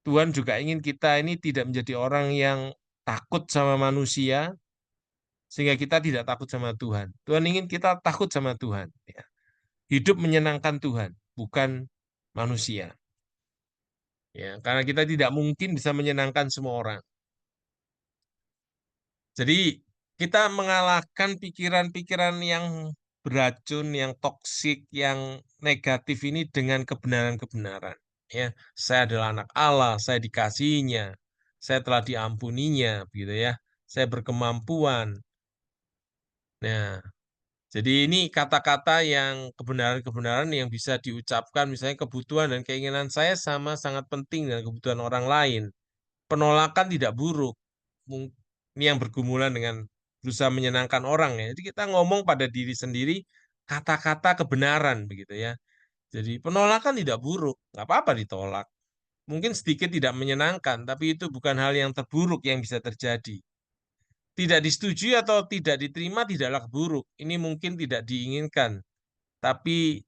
Tuhan juga ingin kita ini tidak menjadi orang yang takut sama manusia, sehingga kita tidak takut sama Tuhan. Tuhan ingin kita takut sama Tuhan. Ya. Hidup menyenangkan Tuhan, bukan manusia. Ya, karena kita tidak mungkin bisa menyenangkan semua orang. Jadi kita mengalahkan pikiran-pikiran yang beracun, yang toksik, yang negatif ini dengan kebenaran-kebenaran. Ya, saya adalah anak Allah, saya dikasihinya, saya telah diampuninya, begitu ya. Saya berkemampuan. Nah, jadi ini kata-kata yang kebenaran-kebenaran yang bisa diucapkan, misalnya kebutuhan dan keinginan saya sama sangat penting dengan kebutuhan orang lain. Penolakan tidak buruk. Ini yang bergumulan dengan berusaha menyenangkan orang ya. Jadi kita ngomong pada diri sendiri kata-kata kebenaran begitu ya. Jadi penolakan tidak buruk, nggak apa-apa ditolak. Mungkin sedikit tidak menyenangkan, tapi itu bukan hal yang terburuk yang bisa terjadi. Tidak disetujui atau tidak diterima tidaklah buruk. Ini mungkin tidak diinginkan, tapi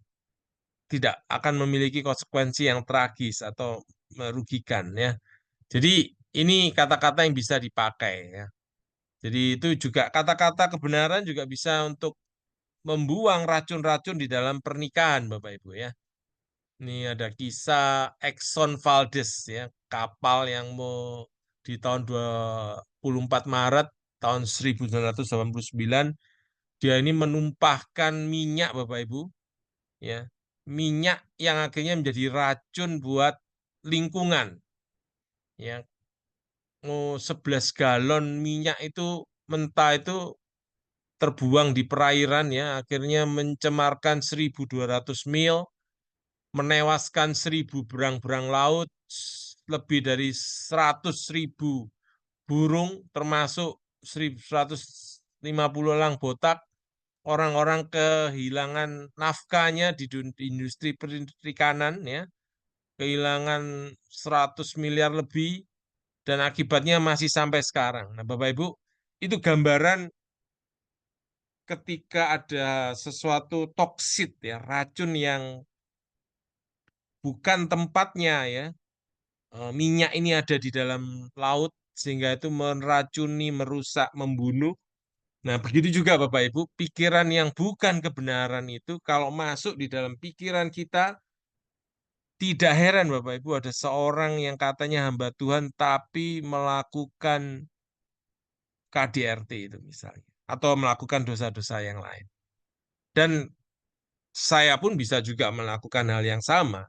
tidak akan memiliki konsekuensi yang tragis atau merugikan ya. Jadi ini kata-kata yang bisa dipakai ya. Jadi itu juga kata-kata kebenaran juga bisa untuk membuang racun-racun di dalam pernikahan, Bapak Ibu ya. Ini ada kisah Exxon Valdez ya, kapal yang mau di tahun 24 Maret tahun 1989 dia ini menumpahkan minyak Bapak Ibu ya. Minyak yang akhirnya menjadi racun buat lingkungan ya. Mau 11 galon minyak itu mentah itu terbuang di perairan ya, akhirnya mencemarkan 1.200 mil, menewaskan 1.000 berang-berang laut, lebih dari 100.000 burung, termasuk 150 elang botak, orang-orang kehilangan nafkahnya di industri perikanan ya, kehilangan 100 miliar lebih, dan akibatnya masih sampai sekarang. Nah, Bapak Ibu, itu gambaran ketika ada sesuatu toksit ya, racun yang bukan tempatnya ya, minyak ini ada di dalam laut sehingga itu meracuni, merusak, membunuh. Nah, begitu juga Bapak Ibu, pikiran yang bukan kebenaran itu kalau masuk di dalam pikiran kita, tidak heran Bapak Ibu ada seorang yang katanya hamba Tuhan tapi melakukan KDRT itu misalnya, atau melakukan dosa-dosa yang lain. Dan saya pun bisa juga melakukan hal yang sama.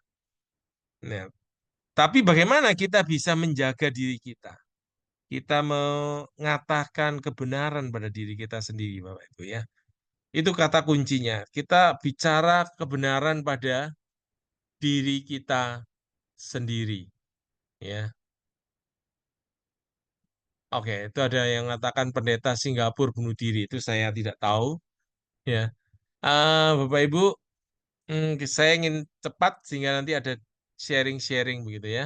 Nah, tapi bagaimana kita bisa menjaga diri kita? Kita mengatakan kebenaran pada diri kita sendiri, Bapak Ibu ya. Itu kata kuncinya. Kita bicara kebenaran pada diri kita sendiri, ya. Oke, itu ada yang mengatakan pendeta Singapura bunuh diri. Itu saya tidak tahu, ya. Bapak Ibu, saya ingin cepat sehingga nanti ada sharing-sharing begitu ya.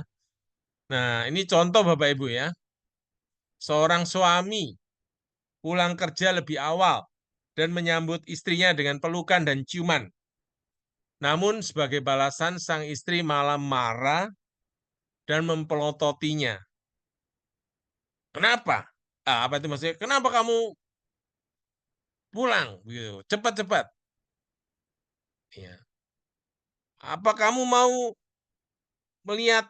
Nah, ini contoh Bapak Ibu ya. Seorang suami pulang kerja lebih awal dan menyambut istrinya dengan pelukan dan ciuman. Namun sebagai balasan sang istri malah marah dan mempelototinya. Kenapa? Apa itu maksudnya? Kenapa kamu pulang? Begitu. Cepat-cepat. Ya. Apa kamu mau melihat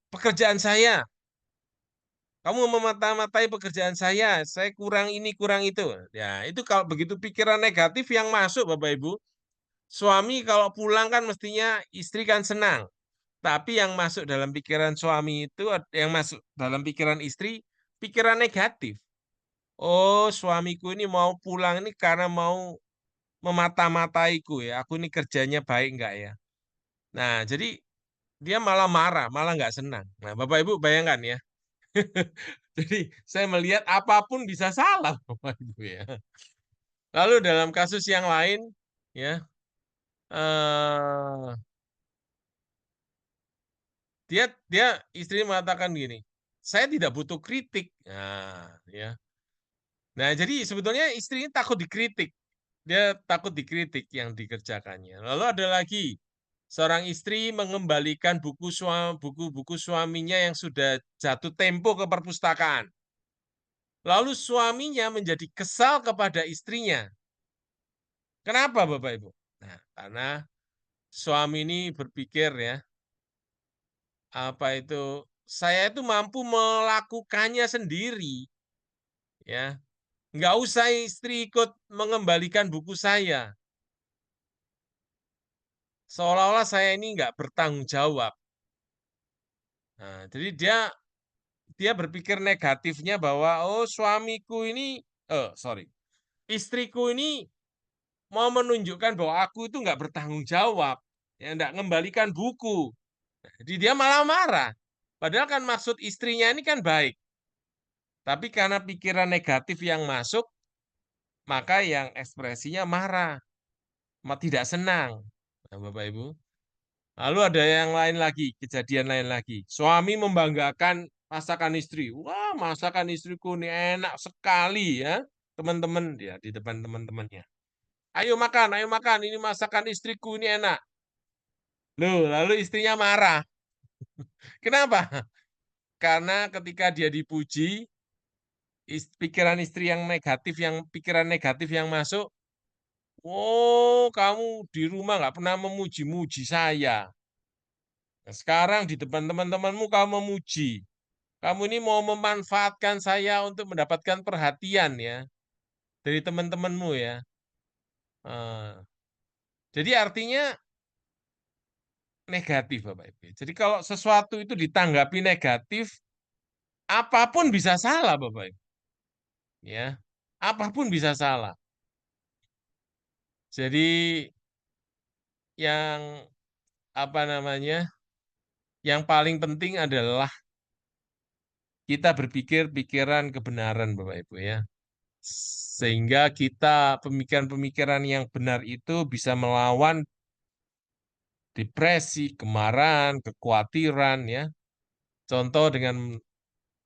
pekerjaan saya, kamu memata-matai pekerjaan saya kurang ini, kurang itu. Ya, itu kalau begitu pikiran negatif yang masuk, Bapak Ibu. Suami kalau pulang kan mestinya istri kan senang. Tapi yang masuk dalam pikiran suami itu, yang masuk dalam pikiran istri, pikiran negatif. Oh, suamiku ini mau pulang ini karena mau memata-mataiku ya. Aku ini kerjanya baik enggak ya? Nah, jadi dia malah marah, malah nggak senang. Nah, Bapak Ibu bayangkan ya. Jadi saya melihat apapun bisa salah, Bapak Ibu ya. Lalu dalam kasus yang lain, ya, eh, dia dia istri mengatakan gini, saya tidak butuh kritik. Nah, ya. Nah, jadi sebetulnya istri ini takut dikritik. Dia takut dikritik yang dikerjakannya. Lalu ada lagi seorang istri mengembalikan buku-buku suaminya yang sudah jatuh tempo ke perpustakaan. Lalu suaminya menjadi kesal kepada istrinya. Kenapa Bapak Ibu? Nah, karena suami ini berpikir ya, apa itu, saya itu mampu melakukannya sendiri, ya. Nggak usah istri ikut mengembalikan buku saya. Seolah-olah saya ini nggak bertanggung jawab. Nah, jadi dia berpikir negatifnya bahwa oh suamiku ini, sorry, istriku ini mau menunjukkan bahwa aku itu nggak bertanggung jawab, ya nggak mengembalikan buku. Jadi dia malah marah. Padahal kan maksud istrinya ini kan baik. Tapi karena pikiran negatif yang masuk, maka yang ekspresinya marah, tidak senang. Nah, Bapak Ibu. Lalu ada yang lain lagi, kejadian lain lagi. Suami membanggakan masakan istri. Wah, masakan istriku ini enak sekali ya. Teman-teman dia di depan teman-temannya. Ayo makan, ini masakan istriku ini enak. Loh, lalu istrinya marah. Kenapa? Karena ketika dia dipuji, pikiran istri yang negatif, pikiran negatif yang masuk, oh kamu di rumah nggak pernah memuji-muji saya. Nah, sekarang di depan teman-temanmu kamu memuji. Kamu ini mau memanfaatkan saya untuk mendapatkan perhatian ya dari teman-temanmu ya. Eh, jadi artinya negatif Bapak Ibu. Jadi kalau sesuatu itu ditanggapi negatif, apapun bisa salah Bapak Ibu. Ya, apapun bisa salah. Jadi yang apa namanya? Yang paling penting adalah kita berpikir pikiran kebenaran Bapak Ibu ya. Sehingga kita pemikiran-pemikiran yang benar itu bisa melawan depresi, kemarahan, kekhawatiran ya. Contoh dengan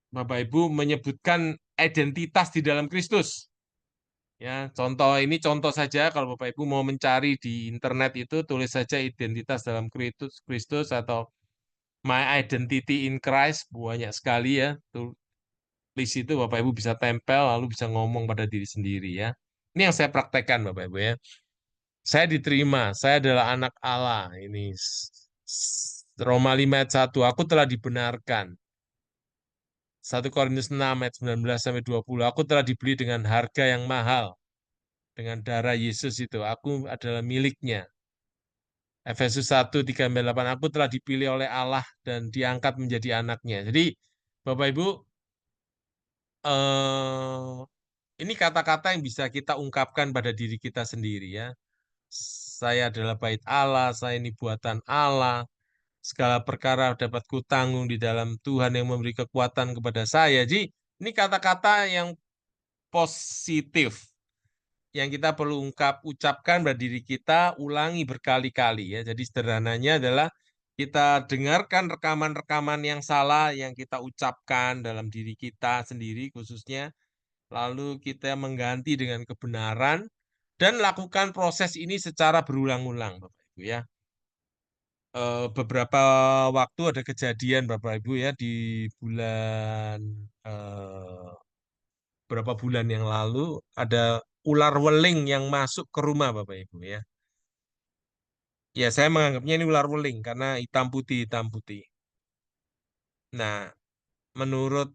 Bapak Ibu menyebutkan identitas di dalam Kristus. Ya, ini contoh saja kalau Bapak Ibu mau mencari di internet itu tulis saja identitas dalam Kristus atau My Identity in Christ banyak sekali ya. Tulis itu Bapak Ibu bisa tempel lalu bisa ngomong pada diri sendiri ya. Ini yang saya praktekkan Bapak Ibu ya. Saya diterima, saya adalah anak Allah. Ini Roma 5 ayat 1, aku telah dibenarkan. 1 Korintus 6 ayat 19 sampai 20, aku telah dibeli dengan harga yang mahal. Dengan darah Yesus itu, aku adalah miliknya. Efesus 1:3-8, aku telah dipilih oleh Allah dan diangkat menjadi anaknya. Jadi, Bapak Ibu, eh, ini kata-kata yang bisa kita ungkapkan pada diri kita sendiri ya. Saya adalah bait Allah, saya ini buatan Allah. Segala perkara dapat kutanggung di dalam Tuhan yang memberi kekuatan kepada saya. Jadi, ini kata-kata yang positif yang kita perlu ucapkan pada diri kita, ulangi berkali-kali ya. Jadi sederhananya adalah kita dengarkan rekaman-rekaman yang salah yang kita ucapkan dalam diri kita sendiri khususnya, lalu kita mengganti dengan kebenaran dan lakukan proses ini secara berulang-ulang, Bapak Ibu ya. Beberapa waktu ada kejadian Bapak Ibu ya di bulan berapa bulan yang lalu ada ular weling yang masuk ke rumah Bapak Ibu ya. Ya saya menganggapnya ini ular weling karena hitam putih hitam putih. Nah, menurut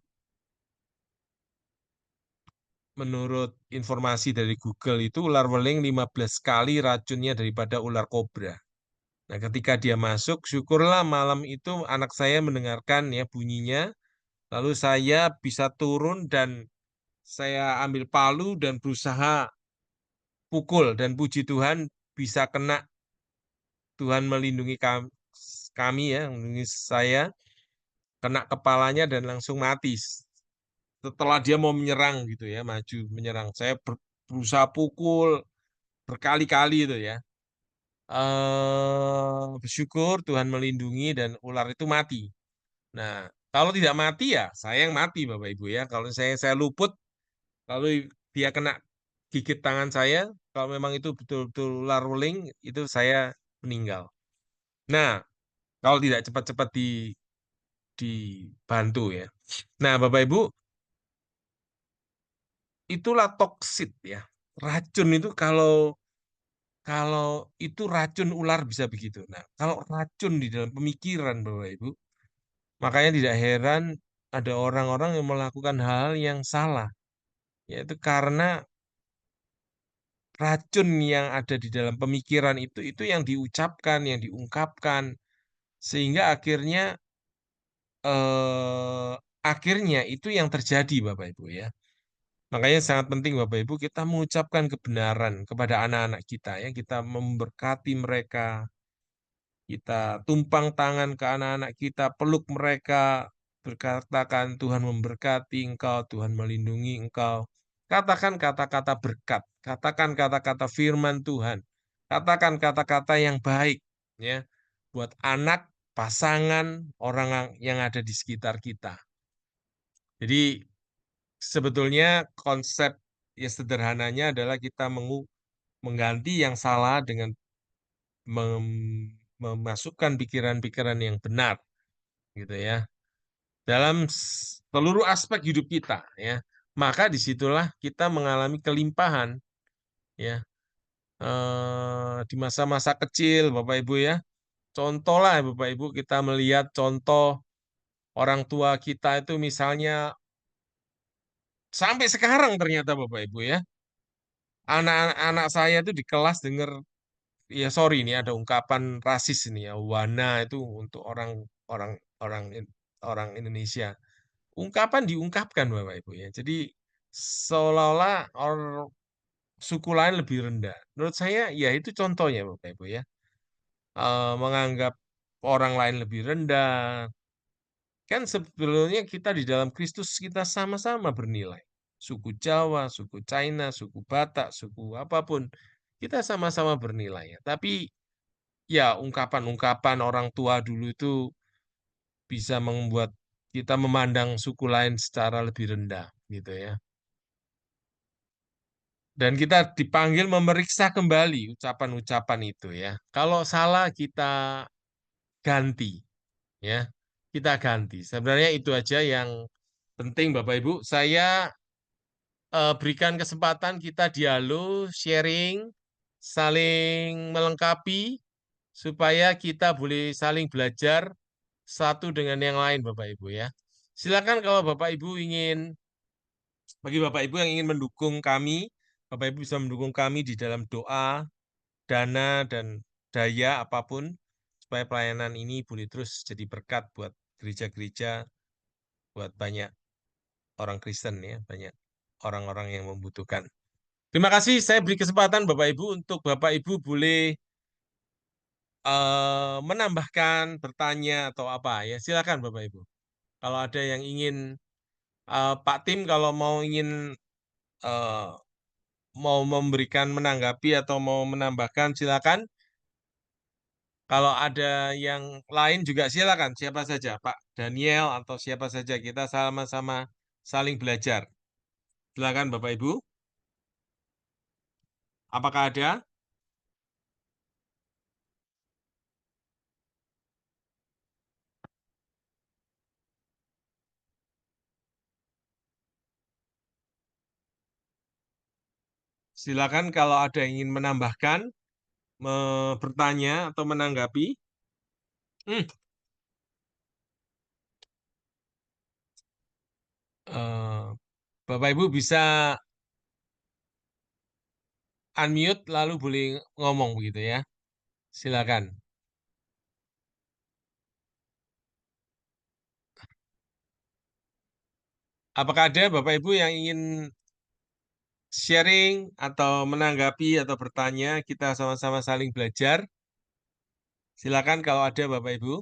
menurut informasi dari Google itu ular weling 15 kali racunnya daripada ular kobra. Nah, ketika dia masuk, syukurlah malam itu anak saya mendengarkan ya bunyinya, lalu saya bisa turun dan saya ambil palu dan berusaha pukul dan puji Tuhan bisa kena. Tuhan melindungi kami ya, melindungi saya, kena kepalanya dan langsung mati. Setelah dia mau menyerang gitu ya, maju menyerang. Saya berusaha pukul berkali-kali itu ya. Bersyukur Tuhan melindungi dan ular itu mati. Nah, kalau tidak mati ya saya yang mati Bapak Ibu ya. Kalau saya luput, lalu dia kena gigit tangan saya, kalau memang itu betul-betul ular ruling, itu saya meninggal. Nah, kalau tidak cepat-cepat dibantu ya. Nah, Bapak Ibu, itulah toksit ya. Racun itu kalau kalau itu racun ular bisa begitu. Nah, kalau racun di dalam pemikiran Bapak Ibu, makanya tidak heran ada orang-orang yang melakukan hal yang salah, yaitu karena racun yang ada di dalam pemikiran itu yang diucapkan, yang diungkapkan, sehingga eh, akhirnya itu yang terjadi Bapak Ibu ya. Makanya sangat penting Bapak Ibu kita mengucapkan kebenaran kepada anak-anak kita ya, kita memberkati mereka, kita tumpang tangan ke anak-anak kita, peluk mereka, berkatakan Tuhan memberkati engkau, Tuhan melindungi engkau. Katakan kata-kata berkat, katakan kata-kata firman Tuhan, katakan kata-kata yang baik ya buat anak, pasangan, orang yang ada di sekitar kita. Jadi sebetulnya konsep ya sederhananya adalah kita mengganti yang salah dengan memasukkan pikiran-pikiran yang benar gitu ya dalam seluruh aspek hidup kita ya. Maka disitulah kita mengalami kelimpahan ya di masa-masa kecil Bapak Ibu ya. Contohlah Bapak Ibu kita melihat contoh orang tua kita itu misalnya sampai sekarang ternyata Bapak Ibu ya. Anak-anak saya itu di kelas dengar ya sorry ini ada ungkapan rasis ini ya wana itu untuk orang orang orang orang Indonesia ungkapan diungkapkan Bapak Ibu ya jadi seolah-olah suku lain lebih rendah menurut saya ya itu contohnya Bapak Ibu ya. Menganggap orang lain lebih rendah kan sebetulnya kita di dalam Kristus kita sama-sama bernilai suku Jawa suku China suku Batak suku apapun kita sama-sama bernilai ya tapi ya ungkapan-ungkapan orang tua dulu itu bisa membuat kita memandang suku lain secara lebih rendah gitu ya. Dan kita dipanggil memeriksa kembali ucapan-ucapan itu ya. Kalau salah kita ganti ya. Kita ganti. Sebenarnya itu aja yang penting Bapak Ibu. Saya berikan kesempatan kita dialog, sharing, saling melengkapi supaya kita boleh saling belajar satu dengan yang lain Bapak Ibu ya. Silakan kalau Bapak Ibu ingin, bagi Bapak Ibu yang ingin mendukung kami, Bapak Ibu bisa mendukung kami di dalam doa, dana, dan daya apapun, supaya pelayanan ini boleh terus jadi berkat buat gereja-gereja, buat banyak orang Kristen ya, banyak orang-orang yang membutuhkan. Terima kasih, saya beri kesempatan Bapak Ibu untuk Bapak Ibu boleh menambahkan, bertanya atau apa ya. Silakan Bapak Ibu. Kalau ada yang ingin Pak Tim kalau eh, mau memberikan menanggapi atau mau menambahkan silakan. Kalau ada yang lain juga silakan siapa saja Pak Daniel atau siapa saja kita sama-sama saling belajar. Silakan Bapak Ibu. Apakah ada? Silakan kalau ada yang ingin menambahkan, bertanya atau menanggapi. Hmm, Eh, Bapak Ibu bisa unmute lalu boleh ngomong begitu ya. Silakan. Apakah ada Bapak Ibu yang ingin sharing atau menanggapi atau bertanya? Kita sama-sama saling belajar. Silakan kalau ada Bapak Ibu.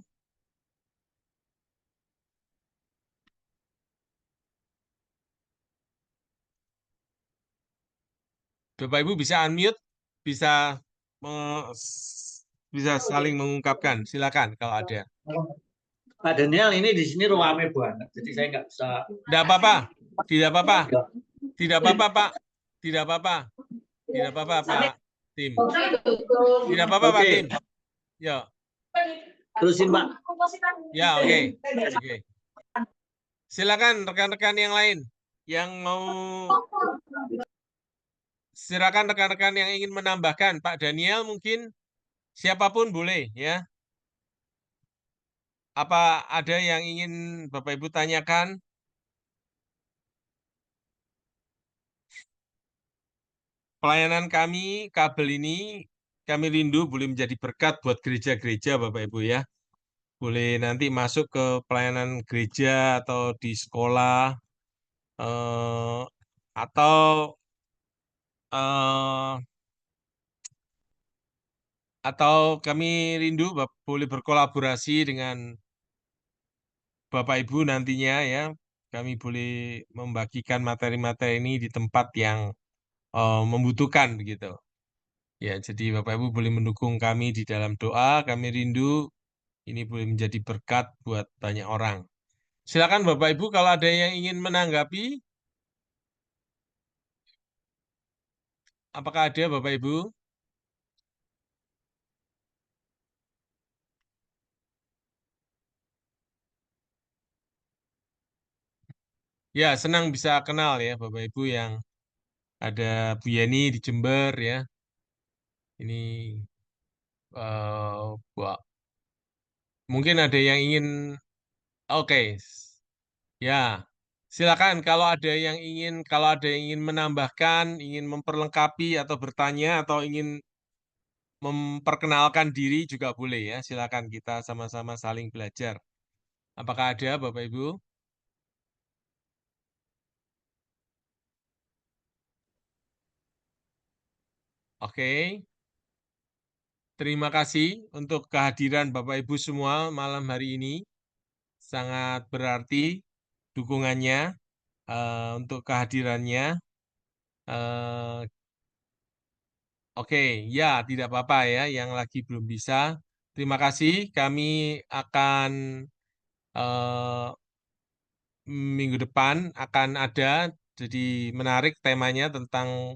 Bapak Ibu bisa unmute, bisa me- bisa saling mengungkapkan. Silakan kalau ada. Pak Daniel, ini di sini ruame banget, jadi saya nggak bisa. Tidak apa-apa, tidak apa-apa, Ya. tidak apa-apa Pak, tidak apa-apa, tidak apa-apa Pak Tim, tidak apa-apa Pak Tim. Oke, Ya, terusin Pak. ya oke, oke. Silakan rekan-rekan yang lain yang mau, silakan rekan-rekan yang ingin menambahkan. Pak Daniel mungkin siapapun boleh ya. Apa ada yang ingin Bapak Ibu tanyakan? Pelayanan kami, kabel ini, kami rindu boleh menjadi berkat buat gereja-gereja Bapak Ibu ya. Boleh nanti masuk ke pelayanan gereja atau di sekolah, eh, atau eh, atau kami rindu boleh berkolaborasi dengan Bapak Ibu nantinya ya. Kami boleh membagikan materi-materi ini di tempat yang membutuhkan begitu. Ya, jadi Bapak Ibu boleh mendukung kami di dalam doa. Kami rindu ini boleh menjadi berkat buat banyak orang. Silakan Bapak Ibu kalau ada yang ingin menanggapi, apakah ada Bapak Ibu? Ya, senang bisa kenal ya Bapak Ibu yang ada Bu Yeni di Jember ya. Ini mungkin ada yang ingin, oke, ya. Silakan kalau ada yang ingin menambahkan, ingin memperlengkapi atau bertanya atau ingin memperkenalkan diri juga boleh ya. Silakan kita sama-sama saling belajar. Apakah ada Bapak Ibu? Oke. Terima kasih untuk kehadiran Bapak Ibu semua malam hari ini. Sangat berarti dukungannya untuk kehadirannya. Eh, oke, ya tidak apa-apa ya yang lagi belum bisa. Terima kasih. Kami akan eh, minggu depan akan ada. Jadi menarik temanya tentang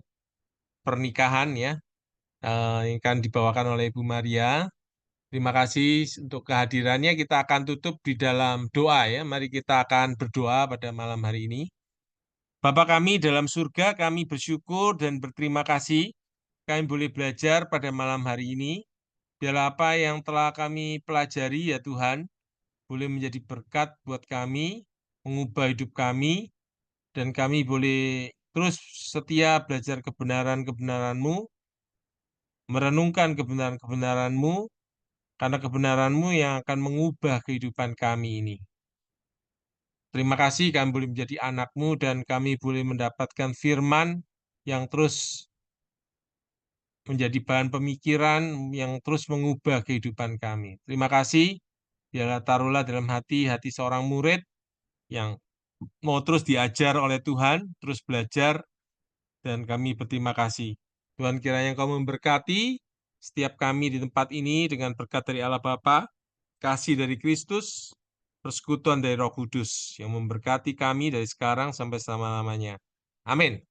pernikahan ya. Yang akan dibawakan oleh Ibu Maria. Terima kasih untuk kehadirannya. Kita akan tutup di dalam doa ya. Mari kita akan berdoa pada malam hari ini. Bapa kami dalam surga, kami bersyukur dan berterima kasih kami boleh belajar pada malam hari ini. Biarlah apa yang telah kami pelajari ya Tuhan, boleh menjadi berkat buat kami, mengubah hidup kami, dan kami boleh terus setia belajar kebenaran-kebenaran-Mu, merenungkan kebenaran-kebenaran-Mu, karena kebenaran-Mu yang akan mengubah kehidupan kami ini. Terima kasih kami boleh menjadi anak-Mu dan kami boleh mendapatkan firman yang terus menjadi bahan pemikiran yang terus mengubah kehidupan kami. Terima kasih, biarlah taruhlah dalam hati seorang murid yang mau terus diajar oleh Tuhan, terus belajar, dan kami berterima kasih. Tuhan kiranya Engkau memberkati setiap kami di tempat ini dengan berkat dari Allah Bapa, kasih dari Kristus, persekutuan dari Roh Kudus yang memberkati kami dari sekarang sampai selama-lamanya. Amin.